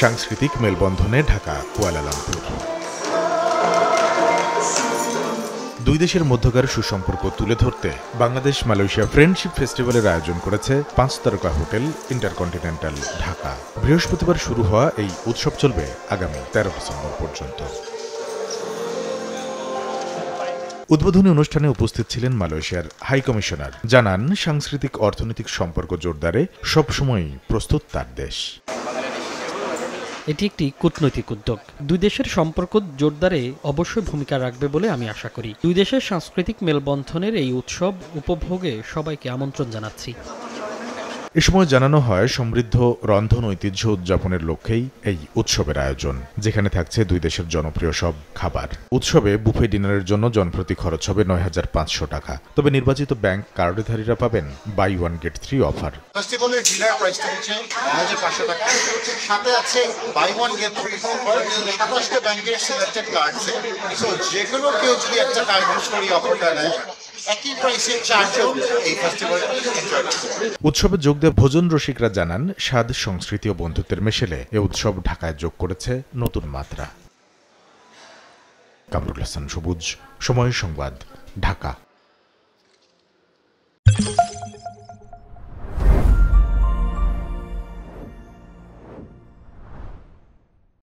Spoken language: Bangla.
সাংস্কৃতিক মেলবন্ধনে ঢাকা কুয়ালালামপুর। দুই দেশের মধ্যকার সুসম্পর্ক তুলে ধরতে বাংলাদেশ মালয়েশিয়া ফ্রেন্ডশিপ ফেস্টিভ্যালের আয়োজন করেছে 5 তারকা হোটেল ইন্টারকন্টিনেন্টাল ঢাকা। বৃহস্পতিবার শুরু হওয়া এই উৎসব চলবে আগামী 13 ডিসেম্বর পর্যন্ত। উদ্বোধনী অনুষ্ঠানে উপস্থিত ছিলেন মালয়েশিয়ার হাই কমিশনার। জানান, সাংস্কৃতিক অর্থনৈতিক সম্পর্ক জোরদারে সবসময়ই প্রস্তুত তার দেশ। এটি একটি কূটনৈতিক উদ্যোগ। দুই দেশের সম্পর্ক জোরদারে অবশ্যই ভূমিকা রাখবে বলে আমি আশা করি। দুই দেশের সাংস্কৃতিক মেলবন্ধনের এই উৎসব উপভোগে সবাইকে আমন্ত্রণ জানাচ্ছি। এ সময় জানানো হয়, সমৃদ্ধ রন্ধন ঐতিহ্য উদযাপনের লক্ষ্যেই এই উৎসবের আয়োজন, যেখানে থাকছে দুই দেশের জনপ্রিয় সব খাবার। উৎসবে বুফে ডিনারের জন্য জনপ্রতি খরচ হবে ৯,৫০০ টাকা। তবে নির্বাচিত ব্যাংক কার্ডধারীরা পাবেন বাই ওয়ান গেট 3 অফার। ফেস্টিভ্যালের ডিনার প্রাইসটা হচ্ছে ৯,৫০০ টাকা। সাথে আছে বাই ওয়ান গেট 3 অফার। ২৭টা ব্যাংকের সিলেক্টেড কার্ডসে, সো যে কোনো কেউ যদি একটা কার্ড ইউজ করি অফারটা নেয়, একই প্রাইসে চারজন এই ফেস্টিভ্যাল এনজয় করবে। উৎসবে যোগ দেওয়া ভোজন রসিকরা জানান, স্বাদ, সংস্কৃতি ও বন্ধুত্বের মেশেলে এ উৎসব ঢাকায় যোগ করেছে নতুন মাত্রা। কামরুল হাসান সবুজ, সময় সংবাদ, ঢাকা।